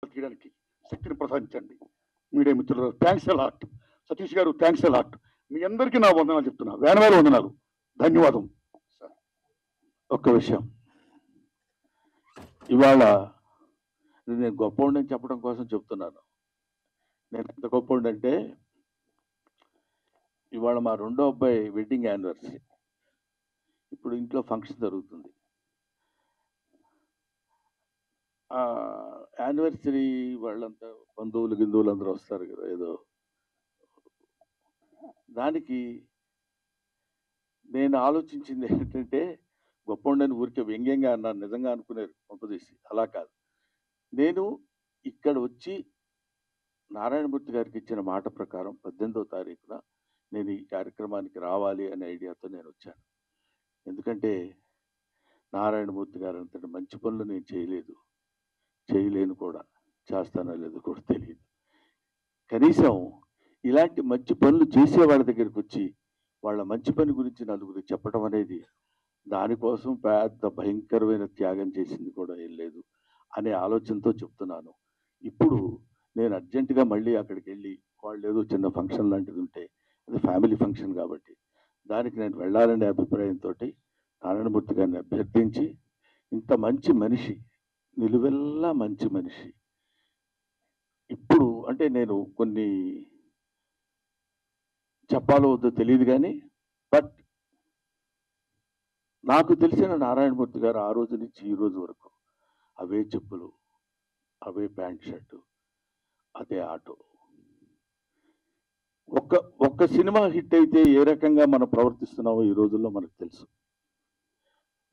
తీయడానికి శక్తిని ప్రసాదించండి. మీడియా మిత్రులు థ్యాంక్స్ అలాట్. సతీష్ గారు థ్యాంక్స్ అలాట్. మీ అందరికీ నా వందనాలు చెప్తున్నా, వేల వేల వందనాలు, ధన్యవాదం. ఒక్క విషయం, ఇవాళ నేను గొప్పవాడిని చెప్పడం కోసం చెప్తున్నాను. నేను ఎంత గొప్పవాడిని అంటే, ఇవాళ మా రెండో అబ్బాయి వెడ్డింగ్ యానివర్సరీ. ఇప్పుడు ఇంట్లో ఫంక్షన్ జరుగుతుంది. యానివర్సరీ వాళ్ళంతా బంధువులు అందరూ వస్తారు కదా, ఏదో దానికి నేను ఆలోచించింది ఏంటంటే, గొప్పవాడిని ఊరికే వ్యంగ్యంగా అన్నాను, నిజంగా అనుకునేది కొంపదీసి. అలా కాదు, నేను ఇక్కడ వచ్చి నారాయణమూర్తి గారికి ఇచ్చిన మాట ప్రకారం 18వ తారీఖున నేను ఈ కార్యక్రమానికి రావాలి అనే ఐడియాతో నేను వచ్చాను. ఎందుకంటే నారాయణమూర్తి గారు అంతటి మంచి పనులు నేను చేయలేను కూడా, చేస్తానో లేదో కూడా తెలియదు. కనీసం ఇలాంటి మంచి పనులు చేసే వాళ్ళ దగ్గరికి వచ్చి వాళ్ళ మంచి పని గురించి నలుగురు చెప్పడం అనేది, దానికోసం పెద్ద భయంకరమైన త్యాగం చేసింది కూడా ఏం లేదు అనే ఆలోచనతో చెప్తున్నాను. ఇప్పుడు నేను అర్జెంటుగా మళ్ళీ అక్కడికి వెళ్ళి, వాళ్ళు ఏదో చిన్న ఫంక్షన్ లాంటిది ఉంటే, అది ఫ్యామిలీ ఫంక్షన్ కాబట్టి దానికి నేను వెళ్ళాలనే అభిప్రాయంతో నారాయణమూర్తి గారిని అభ్యర్థించి, ఇంత మంచి మనిషి, నిలువెల్లా మంచి మనిషి, ఇప్పుడు అంటే నేను కొన్ని చెప్పాలో వద్దో తెలియదు కానీ, బట్ నాకు తెలిసిన నారాయణమూర్తి గారు ఆ రోజు నుంచి ఈ రోజు వరకు అవే చెప్పులు, అవే ప్యాంట్ షర్టు, అదే ఆటో. ఒక్క సినిమా హిట్ అయితే ఏ రకంగా మనం ప్రవర్తిస్తున్నామో ఈ రోజుల్లో మనకు తెలుసు.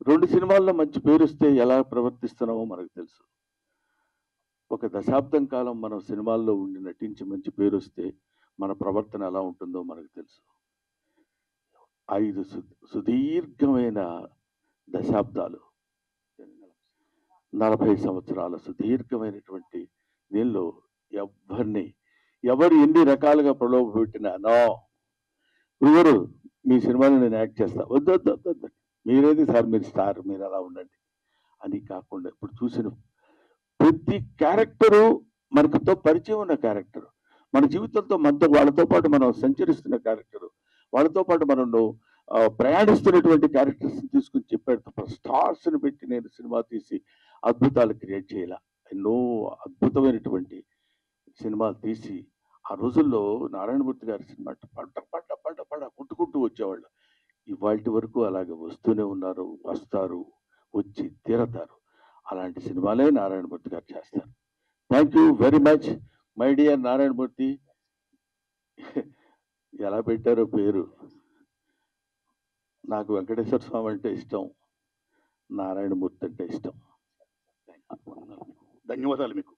2 సినిమాల్లో మంచి పేరు వస్తే ఎలా ప్రవర్తిస్తున్నామో మనకు తెలుసు. ఒక దశాబ్దం కాలం మనం సినిమాల్లో ఉండి నటించి మంచి పేరు వస్తే మన ప్రవర్తన ఎలా ఉంటుందో మనకు తెలుసు. 5 సుదీర్ఘమైన దశాబ్దాలు, 40 సంవత్సరాల సుదీర్ఘమైనటువంటి దీనిలో ఎవరు ఎన్ని రకాలుగా ప్రలోభ పెట్టినా, నో ఎవరు మీ సినిమాలో నేను యాక్ట్ చేస్తా, వద్దు మీరేది సార్, మీరు స్టార్, మీరు అలా ఉండండి అని కాకుండా, ఇప్పుడు చూసిన ప్రతి క్యారెక్టరు మనకుతో పరిచయం ఉన్న క్యారెక్టర్, మన జీవితంతో వాళ్ళతో పాటు మనం సంచరిస్తున్న క్యారెక్టర్, వాళ్ళతో పాటు మనం ప్రయాణిస్తున్నటువంటి క్యారెక్టర్స్ తీసుకుని చెప్పాడు తప్ప స్టార్స్ని పెట్టి నేను సినిమా తీసి అద్భుతాలు క్రియేట్ చేయాల. ఎన్నో అద్భుతమైనటువంటి సినిమాలు తీసి ఆ రోజుల్లో నారాయణమూర్తి గారి సినిమా పడ్డ కొట్టుకుంటూ వచ్చేవాళ్ళు. ఇవాళ వరకు అలాగే వస్తూనే ఉన్నారు, వస్తారు, వచ్చి తీరతారు. అలాంటి సినిమాలే నారాయణమూర్తి గారు చేస్తారు. Thank you very much my dear Narayanamurthy. ఎలా పెట్టారో పేరు, నాకు వెంకటేశ్వర స్వామి అంటే ఇష్టం, నారాయణమూర్తి అంటే ఇష్టం. ధన్యవాదాలు మీకు.